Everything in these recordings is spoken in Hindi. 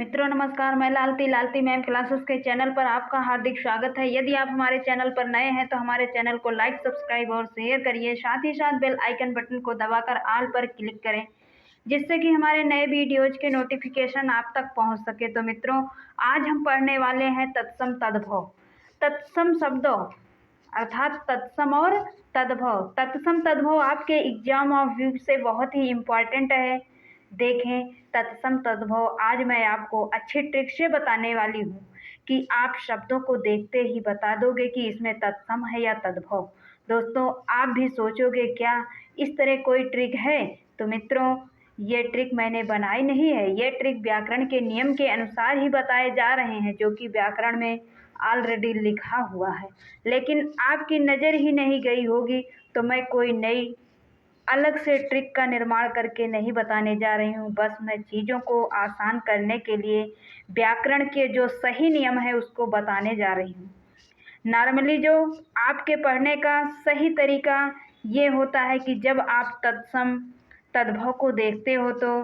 मित्रों नमस्कार, मैं लालती मैम क्लासेस के चैनल पर आपका हार्दिक स्वागत है। यदि आप हमारे चैनल पर नए हैं तो हमारे चैनल को लाइक, सब्सक्राइब और शेयर करिए। साथ ही साथ बेल आइकन बटन को दबाकर ऑल पर क्लिक करें, जिससे कि हमारे नए वीडियोज के नोटिफिकेशन आप तक पहुंच सके। तो मित्रों, आज हम पढ़ने वाले हैं तत्सम तद्भव। तत्सम शब्दों अर्थात तत्सम और तद्भव। तत्सम तद्भव आपके एग्जाम ऑफ व्यू से बहुत ही इम्पॉर्टेंट है। देखें, तत्सम तद्भव आज मैं आपको अच्छे ट्रिक से बताने वाली हूँ कि आप शब्दों को देखते ही बता दोगे कि इसमें तत्सम है या तद्भव। दोस्तों, आप भी सोचोगे क्या इस तरह कोई ट्रिक है? तो मित्रों, ये ट्रिक मैंने बनाई नहीं है, ये ट्रिक व्याकरण के नियम के अनुसार ही बताए जा रहे हैं, जो कि व्याकरण में ऑलरेडी लिखा हुआ है। लेकिन आपकी नज़र ही नहीं गई होगी, तो मैं कोई नई अलग से ट्रिक का निर्माण करके नहीं बताने जा रही हूँ। बस मैं चीज़ों को आसान करने के लिए व्याकरण के जो सही नियम है उसको बताने जा रही हूँ। नॉर्मली जो आपके पढ़ने का सही तरीका ये होता है कि जब आप तत्सम तद्भव को देखते हो तो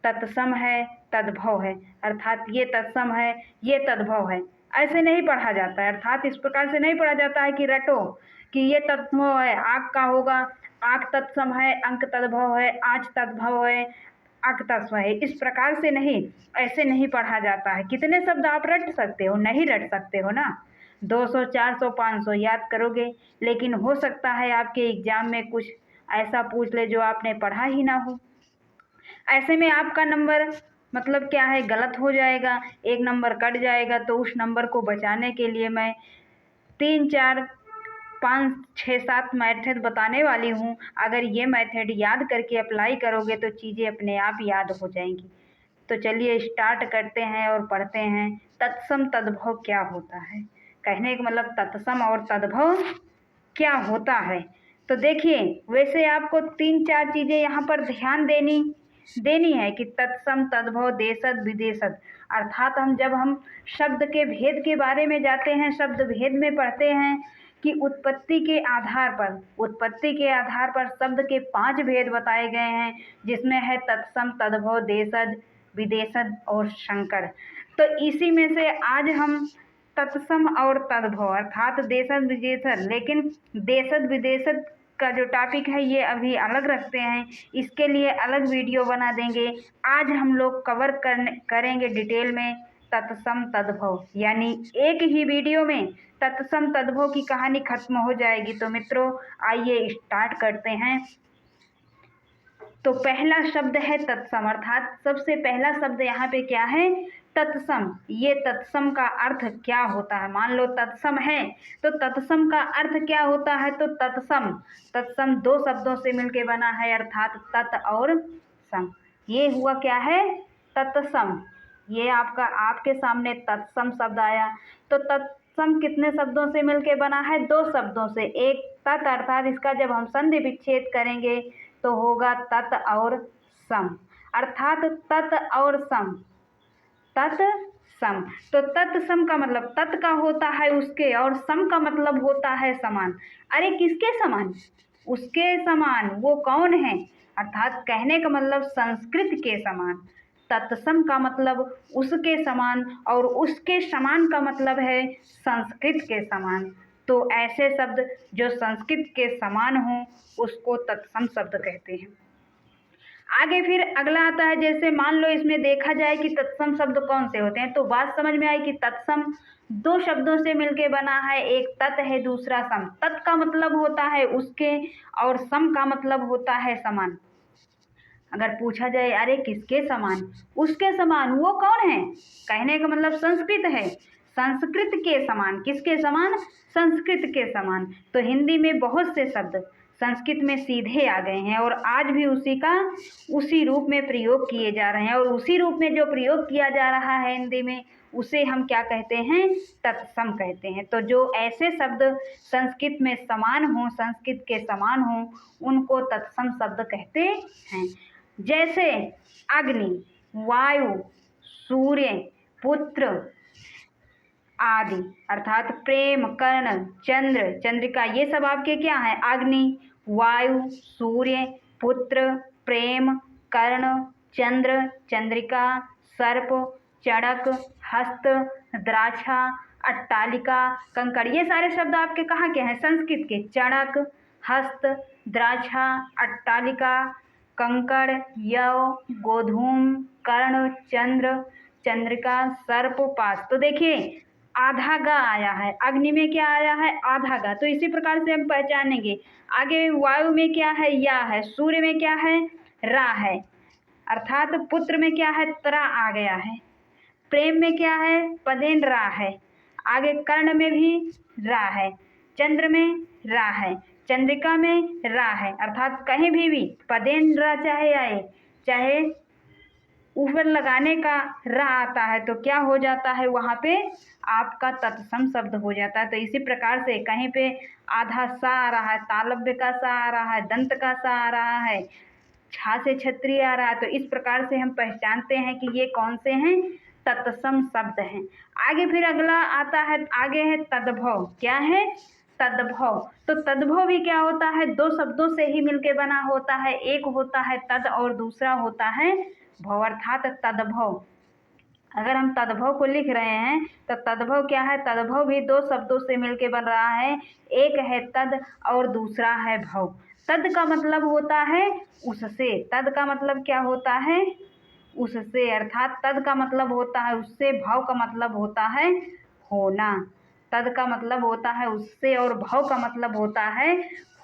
तत्सम है, तद्भव है, अर्थात ये तत्सम है, ये तद्भव है, ऐसे नहीं पढ़ा जाता है। अर्थात इस प्रकार से नहीं पढ़ा जाता है कि रटो कि ये तत्सम है, आँख का होगा आँख तत्सम है, अंक तद्भव है, आँच तद्भव है, अंक तत्सम है। इस प्रकार से नहीं, ऐसे नहीं पढ़ा जाता है। कितने शब्द आप रट सकते हो? नहीं रट सकते हो ना। 200, 400, 500 याद करोगे, लेकिन हो सकता है आपके एग्जाम में कुछ ऐसा पूछ ले जो आपने पढ़ा ही ना हो। ऐसे में आपका नंबर मतलब क्या है, गलत हो जाएगा, एक नंबर कट जाएगा। तो उस नंबर को बचाने के लिए मैं 3, 4, 5, 6, 7 मेथड बताने वाली हूँ। अगर ये मेथड याद करके अप्लाई करोगे तो चीज़ें अपने आप याद हो जाएंगी। तो चलिए स्टार्ट करते हैं और पढ़ते हैं तत्सम तद्भव क्या होता है। कहने का मतलब तत्सम और तद्भव क्या होता है। तो देखिए, वैसे आपको 3-4 चीज़ें यहाँ पर ध्यान देनी है कि तत्सम तद्भव देशद विदेशद, अर्थात जब हम शब्द के भेद के बारे में जाते हैं, शब्द भेद में पढ़ते हैं कि उत्पत्ति के आधार पर शब्द के 5 भेद बताए गए हैं, जिसमें है तत्सम तद्भव देशज विदेशद और संकर। तो इसी में से आज हम तत्सम और तद्भव अर्थात देशद विदेशद, लेकिन देशद विदेशद का जो टॉपिक है ये अभी अलग रखते हैं, इसके लिए अलग वीडियो बना देंगे। आज हम लोग कवर करेंगे डिटेल में तत्सम तद्भव, यानी एक ही वीडियो में तत्सम तद्भव की कहानी खत्म हो जाएगी। तो मित्रों, आइए स्टार्ट करते हैं। तो पहला शब्द है तत्सम, अर्थात सबसे पहला शब्द यहाँ पे क्या है? तत्सम। ये तत्सम का अर्थ क्या होता है? मान लो तत्सम है, तो तत्सम का अर्थ क्या होता है? तो तत्सम 2 शब्दों से मिलके बना है, अर्थात तत् और सम। ये हुआ क्या है? तत्सम। ये आपके सामने तत्सम शब्द आया। तो तत्सम कितने शब्दों से मिलके बना है? 2 शब्दों से। एक तत्, अर्थात इसका जब हम संधि विच्छेद करेंगे तो होगा तत् और सम, अर्थात तत् और सम, तत्सम। तो तत्सम का मतलब तत् का होता है उसके, और सम का मतलब होता है समान। अरे किसके समान? उसके समान। वो कौन है? अर्थात कहने का मतलब संस्कृत के समान। तत्सम का मतलब उसके समान, और उसके समान का मतलब है संस्कृत के समान। तो ऐसे शब्द जो संस्कृत के समान हों उसको तत्सम शब्द कहते हैं। आगे फिर अगला आता है, जैसे मान लो इसमें देखा जाए कि तत्सम शब्द कौन से होते हैं, तो बात समझ में आई कि तत्सम 2 शब्दों से मिलके बना है, एक तत् है, दूसरा सम। तत् का मतलब होता है उसके, और सम का मतलब होता है समान। अगर पूछा जाए अरे किसके समान? उसके समान। वो कौन है? कहने का मतलब संस्कृत है, संस्कृत के समान। किसके समान? संस्कृत के समान। तो हिंदी में बहुत से शब्द संस्कृत में सीधे आ गए हैं, और आज भी उसी रूप में प्रयोग किए जा रहे हैं, और उसी रूप में जो प्रयोग किया जा रहा है हिंदी में उसे हम क्या कहते हैं? तत्सम कहते हैं। तो जो ऐसे शब्द संस्कृत में समान हों, संस्कृत के समान हों, उनको तत्सम शब्द कहते हैं। जैसे अग्नि, वायु, सूर्य, पुत्र आदि, अर्थात प्रेम, कर्ण, चंद्र, चंद्रिका, ये सब आपके क्या है? अग्नि, वायु, सूर्य, पुत्र, प्रेम, कर्ण, चंद्र, चंद्रिका, सर्प, चणक, हस्त, द्राक्षा, अट्टालिका, कंकड़। ये सारे शब्द आपके कहाँ के हैं? संस्कृत के। चणक, हस्त, द्राक्षा, अट्टालिका, कंकड़, यव, गोधूम, कर्ण, चंद्र, चंद्रिका, सर्प, पाश। तो देखिए आधा गा आया है, अग्नि में क्या आया है? आधा गा। तो इसी प्रकार से हम पहचानेंगे। आगे वायु में क्या है? या है। सूर्य में क्या है? रा है। अर्थात पुत्र में क्या है? त्रा आ गया है। प्रेम में क्या है? पदेन रा है। आगे कर्ण में भी रा है। चंद्र में रा है। चंद्रिका में रा है। अर्थात कहीं भी पदेन रा चाहे आए, चाहे ऊपर लगाने का रा आता है तो क्या हो जाता है? वहाँ पे आपका तत्सम शब्द हो जाता है। तो इसी प्रकार से कहीं पे आधा सा आ रहा है, तालव्य का सा आ रहा है, दंत का सा आ रहा है, छा से क्षत्रिय आ रहा है। तो इस प्रकार से हम पहचानते हैं कि ये कौन से हैं? तत्सम शब्द हैं। आगे फिर अगला आता है, आगे है तद्भव। क्या है? तद्भव। तो तद्भव भी क्या होता है? दो शब्दों से ही मिलके बना होता है। एक होता है तद और दूसरा होता है भव, अर्थात तद्भव। अगर हम तद्भव को लिख रहे हैं तो तद्भव क्या है? तद्भव भी दो शब्दों से मिलके बन रहा है। एक है तद और दूसरा है भव। तद का मतलब होता है उससे। तद का मतलब क्या होता है? उससे। अर्थात तद का मतलब होता है उससे, भव का मतलब होता है होना। तद का मतलब होता है उससे और भव का मतलब होता है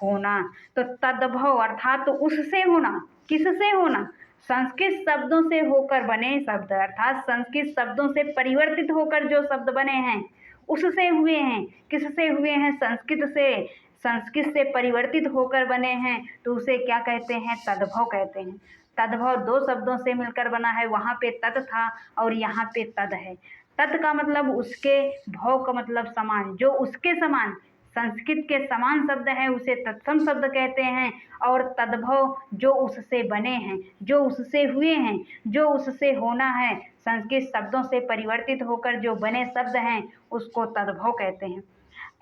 होना। तो तद्भव अर्थात तो उससे होना। किससे होना? संस्कृत शब्दों से होकर बने शब्द, अर्थात संस्कृत शब्दों से परिवर्तित होकर जो शब्द बने हैं उससे हुए हैं। किससे हुए हैं? संस्कृत से। संस्कृत से परिवर्तित होकर बने हैं तो उसे क्या कहते हैं? तद्भव कहते हैं। तद्भव दो शब्दों से मिलकर बना है। वहाँ पे तद था और यहाँ पे तद है। तद का मतलब उसके, भव का मतलब समान। जो उसके समान, संस्कृत के समान शब्द हैं उसे तत्सम शब्द कहते हैं। और तद्भव जो उससे बने हैं, जो उससे हुए हैं, जो उससे होना है, संस्कृत शब्दों से परिवर्तित होकर जो बने शब्द हैं उसको तद्भव कहते हैं।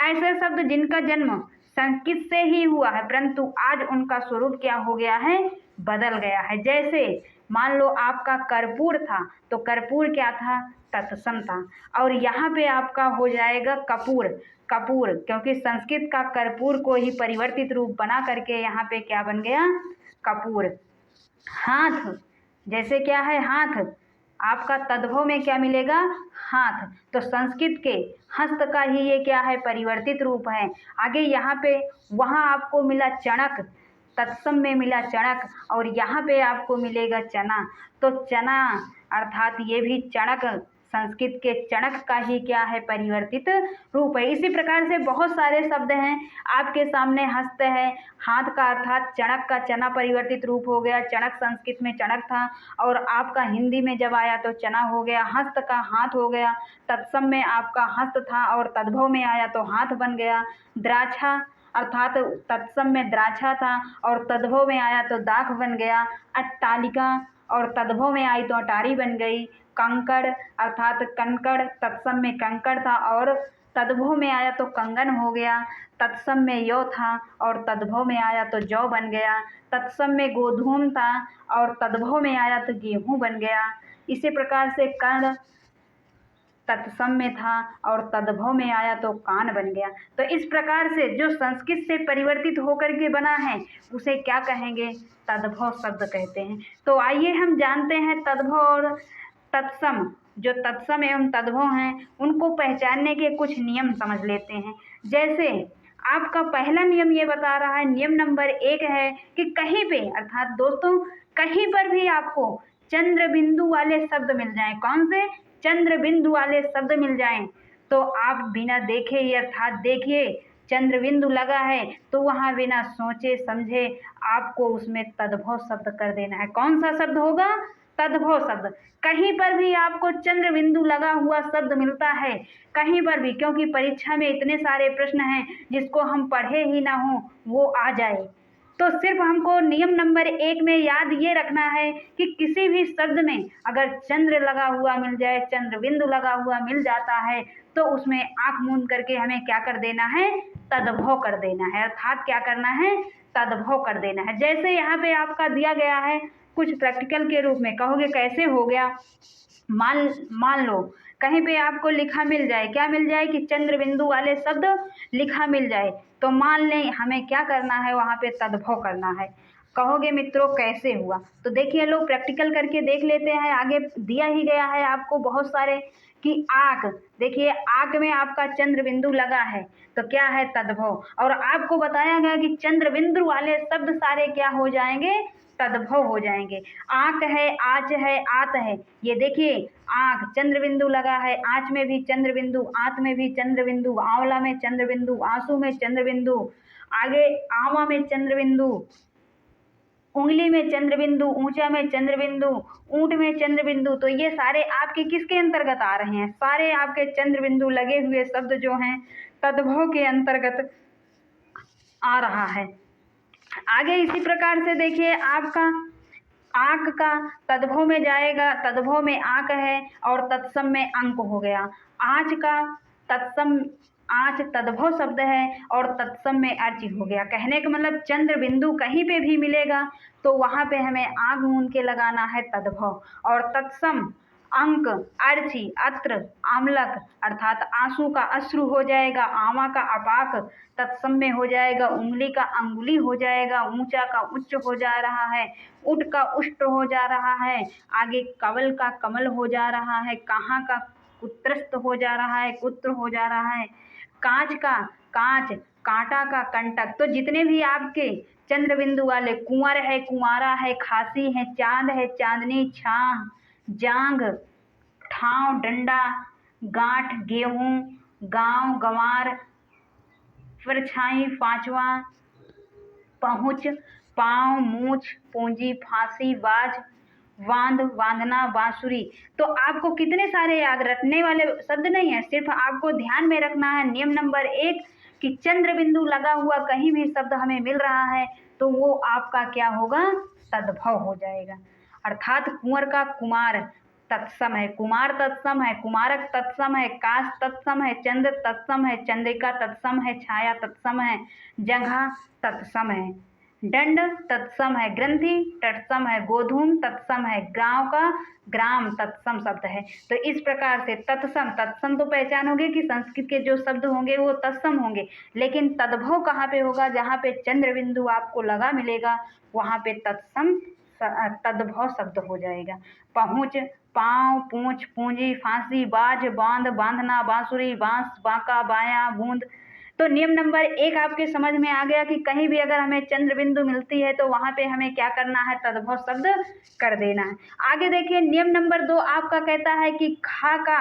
ऐसे शब्द जिनका जन्म संस्कृत से ही हुआ है परंतु आज उनका स्वरूप क्या हो गया है? बदल गया है। जैसे मान लो आपका कर्पूर था तो कर्पूर क्या था? तत्सम था। और यहाँ पे आपका हो जाएगा कपूर। कपूर, क्योंकि संस्कृत का कर्पूर को ही परिवर्तित रूप बना करके यहाँ पे क्या बन गया? कपूर। हाथ, जैसे क्या है? हाथ। आपका तद्भव में क्या मिलेगा? हाथ। तो संस्कृत के हस्त का ही ये क्या है? परिवर्तित रूप है। आगे यहाँ पे वहाँ आपको मिला चणक, तत्सम में मिला चणक, और यहाँ पे आपको मिलेगा चना। तो चना अर्थात ये भी चणक, संस्कृत के चणक का ही क्या है? परिवर्तित रूप है। इसी प्रकार से बहुत सारे शब्द हैं आपके सामने। हस्त है, हाथ का अर्थात चणक का चना परिवर्तित रूप हो गया। चणक संस्कृत में चणक था और आपका हिंदी में जब आया तो चना हो गया। हस्त का हाथ हो गया। तत्सम में आपका हस्त था और तद्भव में आया तो हाथ बन गया। द्राक्षा अर्थात तत्सम में द्राक्षा था और तद्भव में आया तो दाख बन गया। अट्टालिका और तद्भव में आई तो अटारी बन गई। कंकड़ अर्थात कंकड़, तत्सम में कंकड़ था और तद्भव में आया तो कंगन हो गया। तत्सम में यौ था और तद्भव में आया तो जौ बन गया। तत्सम में गोधूम था और तद्भव में आया तो गेहूं बन गया। इसी प्रकार से कर्ण तत्सम में था और तद्भव में आया तो कान बन गया। तो इस प्रकार से जो संस्कृत से परिवर्तित होकर के बना है उसे क्या कहेंगे? तद्भव शब्द कहते हैं। तो आइए हम जानते हैं तद्भव और तत्सम, जो तत्सम एवं तद्भव हैं उनको पहचानने के कुछ नियम समझ लेते हैं। जैसे आपका पहला नियम ये बता रहा है, नियम नंबर 1 है कि कहीं पे अर्थात दोस्तों कहीं पर भी आपको चंद्र बिंदु वाले शब्द मिल जाएं। कौन से? चंद्र बिंदु वाले शब्द मिल जाएं तो आप बिना देखे ही अर्थात देखिए चंद्र बिंदु लगा है तो वहाँ बिना सोचे समझे आपको उसमें तद्भव शब्द कर देना है। कौन सा शब्द होगा? तद्भव शब्द। कहीं पर भी आपको चंद्र बिंदु लगा हुआ शब्द मिलता है, कहीं पर भी, क्योंकि परीक्षा में इतने सारे प्रश्न हैं जिसको हम पढ़े ही ना हो वो आ जाए। तो सिर्फ हमको नियम नंबर 1 में याद ये रखना है कि किसी भी शब्द में अगर चंद्र लगा हुआ मिल जाए, चंद्र बिंदु लगा हुआ मिल जाता है तो उसमें आंख मूंद करके हमें क्या कर देना है? तद्भव कर देना है। अर्थात क्या करना है? तद्भव कर देना है। जैसे यहाँ पे आपका दिया गया है कुछ प्रैक्टिकल के रूप में, कहोगे कैसे हो गया? मान मान लो कहीं पे आपको लिखा मिल जाए, क्या मिल जाए कि चंद्र बिंदु वाले शब्द लिखा मिल जाए, तो मान लें हमें क्या करना है, वहाँ पे तद्भव करना है। कहोगे मित्रों कैसे हुआ, तो देखिए लोग प्रैक्टिकल करके देख लेते हैं। आगे दिया ही गया है आपको बहुत सारे कि आक, देखिए आक में आपका चंद्र बिंदु लगा है तो क्या है तद्भव, और आपको बताया गया कि चंद्र बिंदु वाले शब्द सारे क्या हो जाएंगे, तद्भव हो जाएंगे। आंख है, आँच है, आत है, ये देखिए आंख चंद्र बिंदु लगा है, आँच में भी चंद्र बिंदु, आत में भी चंद्र बिंदु, आंवला में चंद्र बिंदु, आंसू में चंद्र बिंदु, आगे आवा में चंद्र बिंदु, उंगली में चंद्र बिंदु, ऊंचा में चंद्र बिंदु, ऊंट में चंद्र बिंदु, तो ये सारे आपके किसके अंतर्गत आ रहे हैं, सारे आपके चंद्र बिंदु लगे हुए शब्द जो हैं तद्भव के अंतर्गत आ रहा है। आगे इसी प्रकार से देखिए आपका आंक का तद्भव में जाएगा, तद्भव में आंक है और तत्सम में अंक हो गया। आँच का तत्सम, आँच तद्भव शब्द है और तत्सम में अर्च हो गया। कहने का मतलब चंद्र बिंदु कहीं पे भी मिलेगा तो वहाँ पे हमें आग मूंद के लगाना है तद्भव, और तत्सम अंक, अर्ची, अत्र, आमलक अर्थात आंसू का अश्रु हो जाएगा, आमा का अपाक तत्सम में हो जाएगा, उंगली का अंगुली हो जाएगा, ऊंचा का उच्च हो जा रहा है, उठ का उष्ट हो जा रहा है, आगे कवल का कमल हो जा रहा है, कहाँ का कुत्रस्त हो जा रहा है, कुत्र हो जा रहा है, कांच का कांच, कांटा का कंटक। तो जितने भी आपके चंद्र बिंदु वाले, कुंवर है, कुंवारा है, खांसी है, चांद है, चांदनी, छाह, जांग, ठाव, डंडा, गांठ, गेहूं, गांव, गंवार, परछाई, पांचवा, पहुँच, पाँव, मूछ, पूंजी, फांसी, बाज, वांद, वांदना, बांसुरी। तो आपको कितने सारे याद रखने वाले शब्द नहीं है, सिर्फ आपको ध्यान में रखना है नियम नंबर 1 कि चंद्र बिंदु लगा हुआ कहीं भी शब्द हमें मिल रहा है तो वो आपका क्या होगा, तद्भव हो जाएगा। अर्थात कुंवर का कुमार तत्सम है, कुमार तत्सम है, कुमारक तत्सम है, काश तत्सम है, चंद्र तत्सम है, चंद्रिका तत्सम है, छाया तत्सम है, जगह तत्सम है, दंड तत्सम है, ग्रंथि तत्सम है, गोधूम तत्सम है, गांव का ग्राम तत्सम शब्द है। तो इस प्रकार से तत्सम, तत्सम तो पहचानोगे कि संस्कृत के जो शब्द होंगे वो तत्सम होंगे, लेकिन तद्भव कहाँ पे होगा, जहाँ पे चंद्र बिंदु आपको लगा मिलेगा वहाँ पे तत्सम तद्भव शब्द हो जाएगा। पहुँच, पाँव, पूंछ, पूंजी, फांसी, बाज, बांध, बांधना, बांसुरी, बांस, बांका, बाया, बूंद। तो नियम नंबर 1 आपके समझ में आ गया कि कहीं भी अगर हमें चंद्र बिंदु मिलती है तो वहाँ पे हमें क्या करना है, तद्भव शब्द कर देना है। आगे देखिए नियम नंबर 2 आपका कहता है कि खा का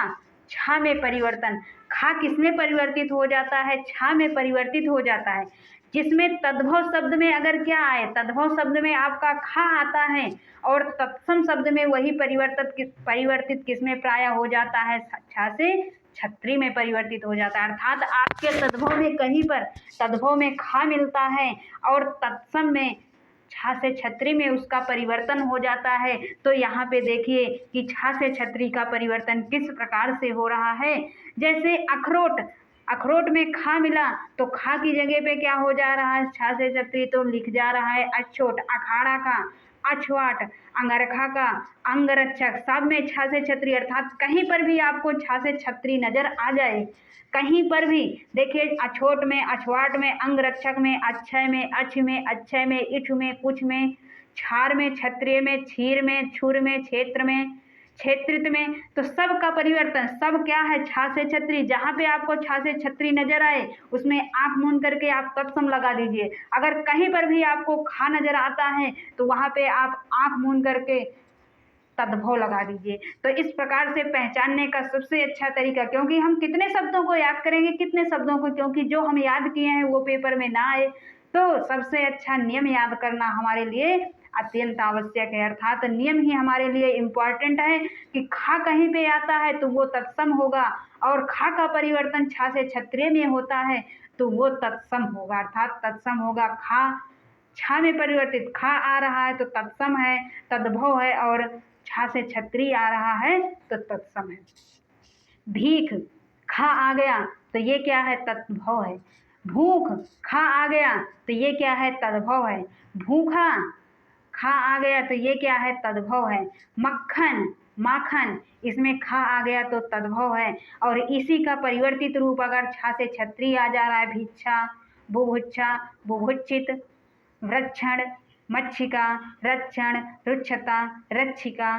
छा में परिवर्तन। खा किसमें परिवर्तित हो जाता है, छा में परिवर्तित हो जाता है, जिसमें तद्भव शब्द में अगर क्या आए, तद्भव शब्द में आपका खा आता है और तत्सम शब्द में वही परिवर्तित किसमें प्राय हो जाता है, छा से छत्री में परिवर्तित हो जाता है। अर्थात आपके तद्भव में कहीं पर तद्भव में खा मिलता है और तत्सम में छा से छत्री में उसका परिवर्तन हो जाता है। तो यहाँ पे देखिए कि छा से छत्री का परिवर्तन किस प्रकार से हो रहा है। जैसे अखरोट, अखरोट में खा मिला तो खा की जगह पे क्या हो जा रहा है, छा से छत्री, तो लिख जा रहा है अछोट। अखाड़ा का अछवाट, अंगरखा का अंगरक्षक, सब में छा से छत्री। अर्थात कहीं पर भी आपको छा से छत्री नजर आ जाए, कहीं पर भी देखिए अछोट में, अछवाट में, अंगरक्षक में, अक्षय में, अक्ष में, अक्षय में, इठ में, कुछ में, छार में, क्षत्रिय में, छीर में, छुर में, क्षेत्र में, क्षेत्रित में। तो सब का परिवर्तन, सब क्या है, छा से छत्री। जहाँ पे आपको छा से छत्री नजर आए उसमें आंख मूंद करके आप तत्सम लगा दीजिए। अगर कहीं पर भी आपको खा नजर आता है तो वहाँ पे आप आंख मूंद करके तद्भव लगा दीजिए। तो इस प्रकार से पहचानने का सबसे अच्छा तरीका, क्योंकि हम कितने शब्दों को याद करेंगे, कितने शब्दों को, क्योंकि जो हम याद किए हैं वो पेपर में ना आए, तो सबसे अच्छा नियम याद करना हमारे लिए अत्यंत आवश्यक है। अर्थात नियम ही हमारे लिए इम्पॉर्टेंट है कि खा कहीं पे आता है तो वो तत्सम होगा, और खा का परिवर्तन छा से क्षत्रिय में होता है तो वो तत्सम होगा। अर्थात तत्सम होगा, खा छा में परिवर्तित खा आ रहा है तो तत्सम है, तद्भव है, और छा से छत्री आ रहा है तो तत्सम है। भीख खा आ गया तो ये क्या है, तद्भव है। भूख खा आ गया तो ये क्या है, तद्भव है। भूखा खा आ गया तो ये क्या है, तद्भव है। मक्खन माखन, इसमें खा आ गया तो तद्भव है। और इसी का परिवर्तित रूप अगर छा से छत्री आ जा रहा है, भिक्षा, बुभुक्षा, बुभुक्षित, वृक्षण, मच्छिका, रक्षण, रुक्षता, रक्षिका,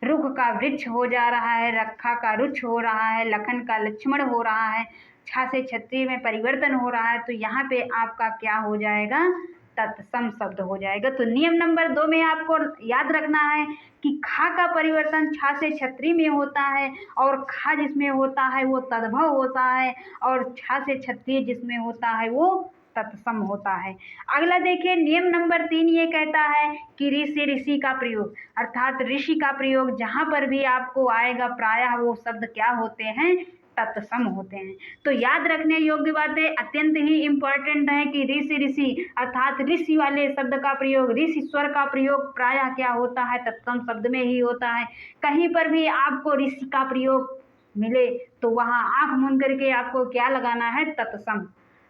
रुख का वृक्ष हो जा रहा है, रक्षा का रुक्ष हो रहा है, लखन का लक्ष्मण हो रहा है, छा से क्षत्रिय में परिवर्तन हो रहा है, तो यहाँ पे आपका क्या हो जाएगा, तत्सम शब्द हो जाएगा। तो नियम नंबर 2 में आपको याद रखना है कि खा का परिवर्तन छा से क्षत्रिय में होता है और खा जिसमें होता है वो तद्भव होता है और छा से क्षत्रिय जिसमें होता है वो तत्सम होता है। अगला देखिए नियम नंबर 3 ये कहता है कि ऋषि, ऋषि का प्रयोग, अर्थात ऋषि का प्रयोग जहाँ पर भी आपको आएगा प्रायः वो शब्द क्या होते हैं, तत्सम होते हैं। तो याद रखने योग्य बातें अत्यंत ही इम्पोर्टेंट है कि ऋषि, ऋषि अर्थात ऋषि वाले शब्द का प्रयोग, ऋषि स्वर का प्रयोग प्रायः क्या होता है, तत्सम शब्द में ही होता है। कहीं पर भी आपको ऋषि का प्रयोग मिले तो वहाँ आंख मूंद करके आपको क्या लगाना है, तत्सम,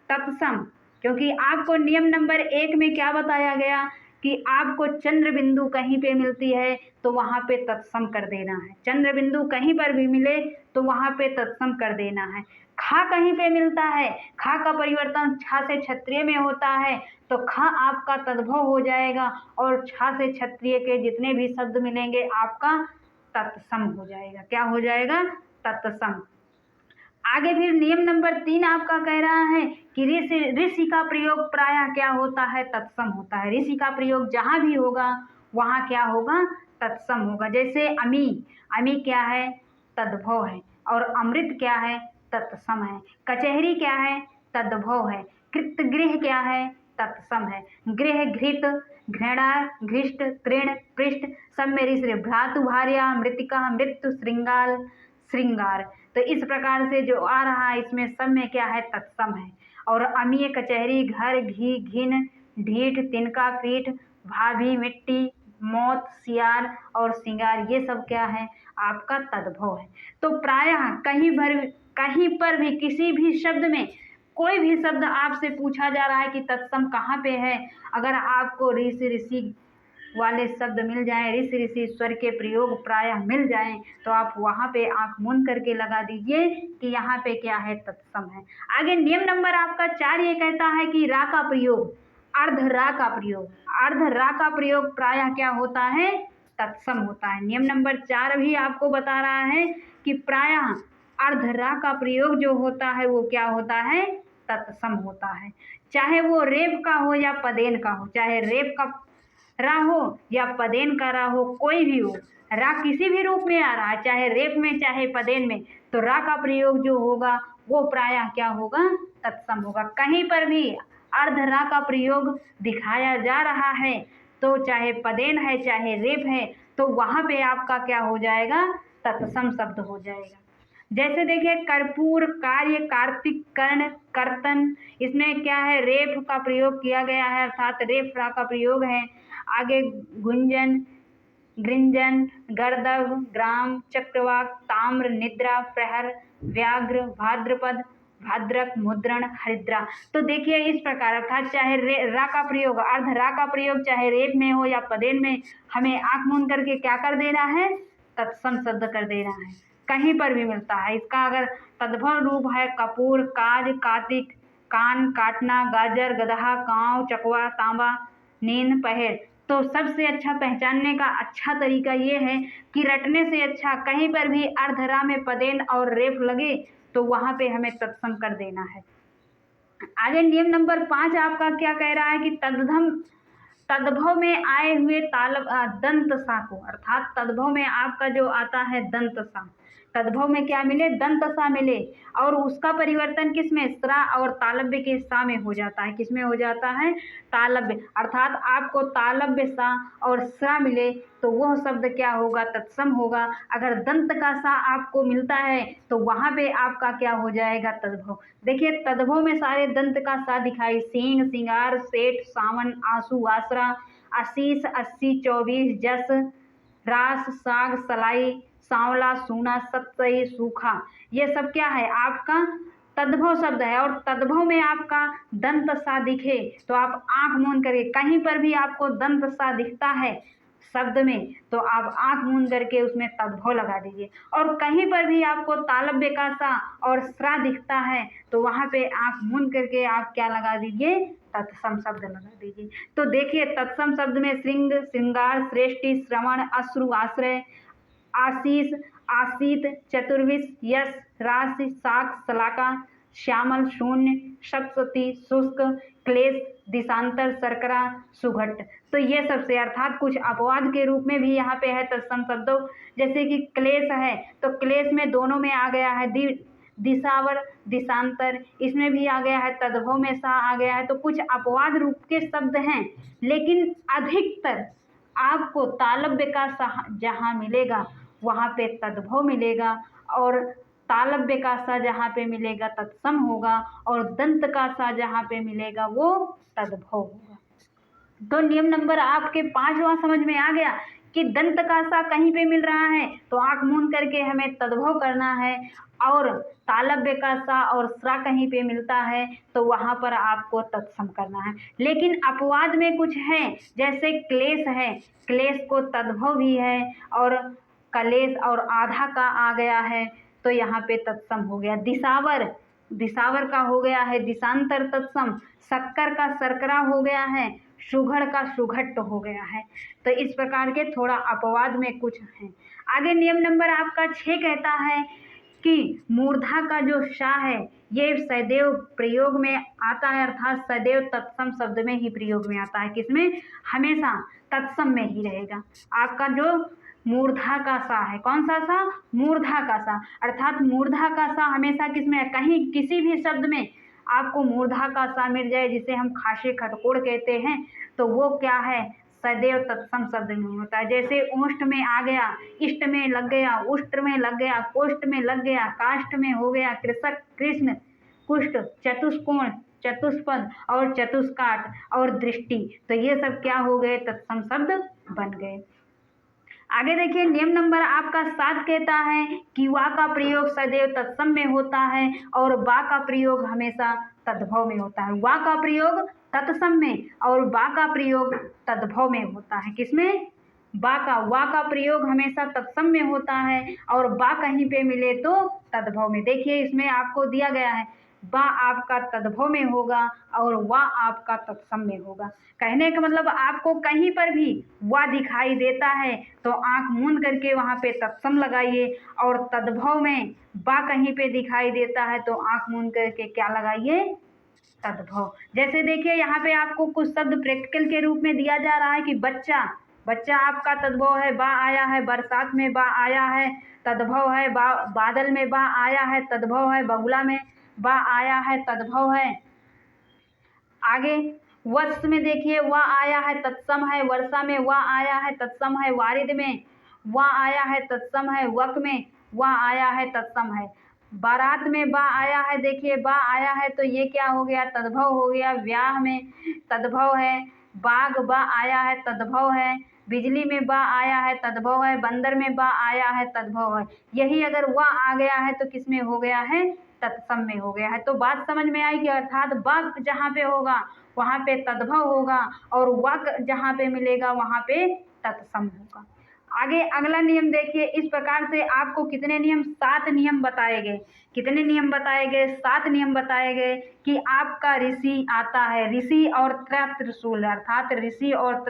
तत्सम। क्योंकि आपको नियम नंबर 1 में क्या बताया गया कि आपको चंद्र बिंदु कहीं पे मिलती है तो वहाँ पे तत्सम कर देना है। चंद्र बिंदु कहीं पर भी मिले तो वहाँ पे तत्सम कर देना है। खा कहीं पे मिलता है, खा का परिवर्तन छा से क्षत्रिय में होता है तो खा आपका तद्भव हो जाएगा और छा से क्षत्रिय के जितने भी शब्द मिलेंगे आपका तत्सम हो जाएगा। क्या हो जाएगा, तत्सम। आगे फिर नियम नंबर 3 आपका कह रहा है कि ऋषि, ऋषि का प्रयोग प्रायः क्या होता है, तत्सम होता है। ऋषि का प्रयोग जहाँ भी होगा वहाँ क्या होगा, तत्सम होगा। जैसे अमी, अमी क्या है, तद्भव है। और अमृत क्या है, तत्सम है। कचहरी क्या है, तद्भव है। कृतगृह क्या है, तत्सम है। गृह, घृत, घृणा, घृष्ट, तृण, पृष्ठ सब में ऋषि। भ्रातु, भार्या, मृतिका, मृत्यु, श्रृंगाल, श्रृंगार। तो इस प्रकार से जो आ रहा है इसमें सब में क्या है, तत्सम है। और अमीय, कचहरी, घर, घी, घिन, ढीठ, तिनका, पीठ, भाभी, मिट्टी, मौत, सियार और सिंगार, ये सब क्या है, आपका तद्भव है। तो प्रायः कहीं पर भी किसी भी शब्द में कोई भी शब्द आपसे पूछा जा रहा है कि तत्सम कहाँ पे है, अगर आपको ऋषि, ऋषि वाले शब्द मिल जाएं, ऋषि, ऋषि स्वर के प्रयोग प्रायः मिल जाएं तो आप वहाँ पे आंख मूंद करके लगा दीजिए कि यहाँ पे क्या है, तत्सम है। आगे नियम नंबर आपका 4 ये कहता है कि रा का प्रयोग, अर्ध रा का प्रयोग, अर्ध रा का प्रयोग प्रायः क्या होता है, तत्सम होता है। नियम नंबर 4 भी आपको बता रहा है कि प्रायः अर्ध रा का प्रयोग जो होता है वो क्या होता है, तत्सम होता है। चाहे वो रेप का हो या पदेन का हो, चाहे रेप का रा हो या पदेन का रा हो, कोई भी हो, रा किसी भी रूप में आ रहा है, चाहे रेप में चाहे पदेन में, तो रा का प्रयोग जो होगा वो प्रायः क्या होगा, तत्सम होगा। कहीं पर भी अर्ध रा का प्रयोग दिखाया जा रहा है तो चाहे पदेन है चाहे रेप है तो वहाँ पे आपका क्या हो जाएगा, तत्सम शब्द हो जाएगा। जैसे देखिए कर्पूर, कार्य, कार्तिक, कर्ण, कर्तन, इसमें क्या है, रेप का प्रयोग किया गया है अर्थात रेप रा का प्रयोग है। आगे गुंजन, गृंजन, गर्दभ, ग्राम, चक्रवाक, ताम्र, निद्रा, प्रहर, व्याघ्र, भाद्रपद, भाद्रक, मुद्रण, हरिद्रा। तो देखिए इस प्रकार अर्थात चाहे रा का प्रयोग, अर्ध रा का प्रयोग चाहे रेप में हो या पदेन में, हमें आंख मूंद करके क्या कर देना है, तत्सम शब्द कर देना है। कहीं पर भी मिलता है। इसका अगर तद्भव रूप है कपूर, काज, कातिक, कान, काटना, गाजर, गदहा, कांव, चकवा, तांबा, नींद, पहेर, तो सबसे अच्छा पहचानने का अच्छा तरीका ये है कि रटने से अच्छा कहीं पर भी अर्धरा में पदेन और रेफ लगे तो वहाँ पे हमें तत्सम कर देना है। आगे नियम नंबर 5 आपका क्या कह रहा है कि तद्भव में आए हुए दंत सा को, अर्थात तद्भव में आपका जो आता है दंत सा, तद्भव में क्या मिले, दंत सा मिले और उसका परिवर्तन किसमें, स्रा और तालव्य के सा में हो जाता है। किसमें हो जाता है, तालव्य, अर्थात आपको तालव्य सा और स्रा मिले तो वह शब्द क्या होगा, तत्सम होगा। अगर दंत का सा आपको मिलता है तो वहाँ पे आपका क्या हो जाएगा, तद्भव। देखिए तद्भव में सारे दंत का सा दिखाई, सींग, सिंगार, सेठ, सावन, आंसू, आसरा, आशीष, 80, 24, जस, रास, साग, सलाई, सांवला, सूना, सतसई, सूखा, ये सब क्या है, आपका तद्भव शब्द है। और तद्भव में आपका दंत सा दिखे तो आप आंख मूंद करके, कहीं पर भी आपको दंत सा दिखता है शब्द में, तो आप आंख मूंद करके उसमें तद्भव लगा दीजिए। और कहीं पर भी आपको तालव्य का सा और स्रा दिखता है तो वहाँ पे आंख मूंद करके आप क्या लगा दीजिए, तत्सम शब्द लगा दीजिए। तो देखिए तत्सम शब्द में श्रृंग, श्रृंगार, श्रेष्ठी, श्रवण, अश्रु, आश्रय, आशीष, आशीत, चतुर्विश, यश, राशि, साख, शलाका, श्यामल, शून्य, सप्तशती, शुष्क, क्लेश, दिशांतर, शर्करा, सुघट। तो ये सबसे अर्थात कुछ अपवाद के रूप में भी यहाँ पे है तत्सम शब्दों, जैसे कि क्लेश है तो क्लेश में दोनों में आ गया है दिशावर, दिशांतर, इसमें भी आ गया है, तद्भव में सा आ गया है। तो कुछ अपवाद रूप के शब्द हैं, लेकिन अधिकतर आपको तालव्य का सा जहाँ मिलेगा वहाँ पे तद्भव मिलेगा, और तालव्य का सा जहाँ पे मिलेगा तत्सम होगा, और दंत का सा जहाँ पे मिलेगा वो तद्भव होगा। तो नियम नंबर आपके 5वां समझ में आ गया कि दंत का सा कहीं पे मिल रहा है तो आंख मूंद करके हमें तद्भव करना है, और तालव्य का सा और स्रा कहीं पे मिलता है तो वहाँ पर आपको तत्सम करना है। लेकिन अपवाद में कुछ है, जैसे क्लेश है, क्लेश को तद्भव भी है, और कलेश और आधा का आ गया है तो यहाँ पे तत्सम हो गया। दिशावर, दिशावर का हो गया है दिशांतर तत्सम, शक्कर का शर्करा हो गया है, सुघड़ का सुघट्ट हो गया है। तो इस प्रकार के थोड़ा अपवाद में कुछ है। आगे नियम नंबर आपका 6 कहता है कि मूर्धा का जो शा है ये सदैव प्रयोग में आता है, अर्थात सदैव तत्सम शब्द में ही प्रयोग में आता है। किसमें? हमेशा तत्सम में ही रहेगा। आपका जो मूर्धा का सा है, कौन सा सा? मूर्धा का सा, अर्थात मूर्धा का सा हमेशा किसमें? कहीं किसी भी शब्द में आपको मूर्धा का सा मिल जाए, जिसे हम खासे खटकोड़ कहते हैं, तो वो क्या है? सदैव तत्सम शब्द में होता है। जैसे ओष्ठ में आ गया, इष्ट में लग गया, उष्ट्र में लग गया, कोष्ठ में लग गया, काष्ठ में हो गया, कृषक, कृष्ण, कुष्ठ, चतुष्कोण, चतुष्पद और चतुष्काट और दृष्टि, तो ये सब क्या हो गए? तत्सम शब्द बन गए। आगे देखिए नियम नंबर आपका 7 कहता है कि वा का प्रयोग सदैव तत्सम में होता है और बा का प्रयोग हमेशा तद्भव में होता है। वा का प्रयोग तत्सम में और बा का प्रयोग तद्भव में होता है। किसमें? बा का, वा का प्रयोग हमेशा तत्सम में होता है और बा कहीं पे मिले तो तद्भव में। देखिए इसमें आपको दिया गया है बा आपका तद्भव में होगा और वा आपका तत्सम में होगा। कहने का मतलब आपको कहीं पर भी वा दिखाई देता है तो आंख मूंद करके वहाँ पे तत्सम लगाइए, और तद्भव में बा कहीं पे दिखाई देता है तो आंख मूंद करके क्या लगाइए? तद्भव। जैसे देखिए यहाँ पे आपको कुछ शब्द प्रैक्टिकल के रूप में दिया जा रहा है कि बच्चा, बच्चा आपका तद्भव है, बा आया है, बरसात में बा आया है, तद्भव है, बादल में बा आया है, तद्भव है, बगुला में बा आया है, तद्भव है। आगे वत्स में देखिए वा आया है, तत्सम है, वर्षा में वा आया है, तत्सम है, वारिद में वा आया है, तत्सम है, वक में वा आया है, तत्सम है, बारात में बा आया है, देखिए बा आया है तो ये क्या हो गया? तद्भव हो गया। ब्याह में तद्भव है, बाग बा आया है, तद्भव है, बिजली में बा आया है, तद्भव है, बंदर में बा आया है, तद्भव है। यही अगर वा आ गया है तो किस में हो गया है? तत्सम में हो गया है। तो बात समझ में आई कि अर्थात बा जहाँ पे होगा वहाँ पे तद्भव होगा और वक जहाँ पे मिलेगा वहाँ पे तत्सम होगा। आगे अगला नियम देखिए, इस प्रकार से आपको कितने नियम? 7 नियम बताए गए। कितने नियम बताए गए? 7 नियम बताए गए कि आपका ऋषि आता है, ऋषि और त्रिशूल, अर्थात ऋषि और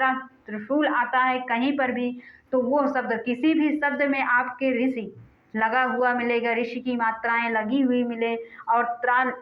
त्रिशूल आता है कहीं पर भी तो वो शब्द, किसी भी शब्द में आपके ऋषि लगा हुआ मिलेगा, ऋषि की मात्राएं लगी हुई मिले और त्राल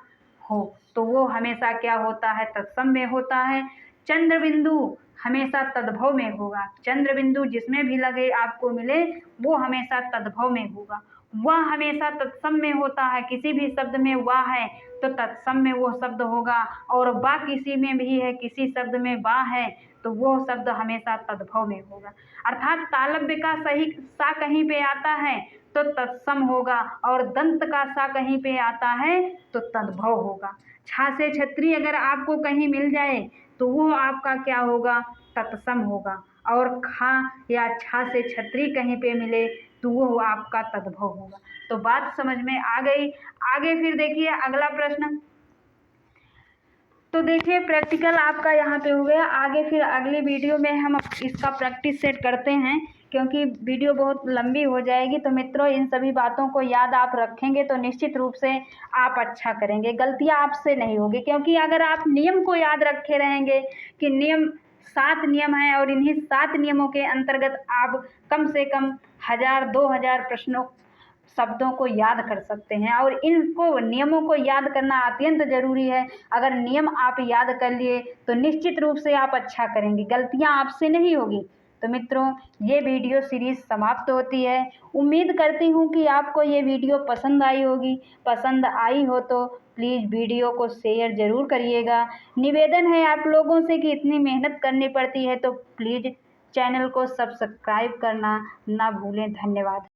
हो तो वो हमेशा क्या होता है? तत्सम में होता है। चंद्र बिंदु हमेशा तद्भव में होगा, चंद्र बिंदु जिसमें भी लगे आपको मिले वो हमेशा तद्भव में होगा। वह हमेशा तत्सम में होता है, किसी भी शब्द में वह है तो तत्सम में वो शब्द होगा, और बा किसी में भी है, किसी शब्द में बा है तो वो शब्द हमेशा तद्भव में होगा। अर्थात तालव्य का सही सा कहीं पे आता है तो तत्सम होगा, और दंत का सा कहीं पे आता है तो तद्भव होगा। छा से छत्री अगर आपको कहीं मिल जाए तो वो आपका क्या होगा? तत्सम होगा, और खा या छा से छत्री कहीं पे मिले तो वो आपका तद्भव होगा। तो बात समझ में आ गई। आगे फिर देखिए अगला प्रश्न, तो देखिए प्रैक्टिकल आपका यहाँ पे हो गया। आगे फिर अगली वीडियो में हम इसका प्रैक्टिस सेट करते हैं, क्योंकि वीडियो बहुत लंबी हो जाएगी। तो मित्रों, इन सभी बातों को याद आप रखेंगे तो निश्चित रूप से आप अच्छा करेंगे, गलतियाँ आपसे नहीं होगी। क्योंकि अगर आप नियम को याद रखे रहेंगे कि 7 नियम हैं और इन्हीं 7 नियमों के अंतर्गत आप कम से कम 1000-2000 प्रश्नों शब्दों को याद कर सकते हैं। और इनको नियमों को याद करना अत्यंत ज़रूरी है। अगर नियम आप याद कर लिए तो निश्चित रूप से आप अच्छा करेंगे, गलतियां आपसे नहीं होगी। तो मित्रों, ये वीडियो सीरीज़ समाप्त होती है। उम्मीद करती हूँ कि आपको ये वीडियो पसंद आई होगी। पसंद आई हो तो प्लीज़ वीडियो को शेयर ज़रूर करिएगा। निवेदन है आप लोगों से कि इतनी मेहनत करनी पड़ती है तो प्लीज़ चैनल को सब्सक्राइब करना ना भूलें। धन्यवाद।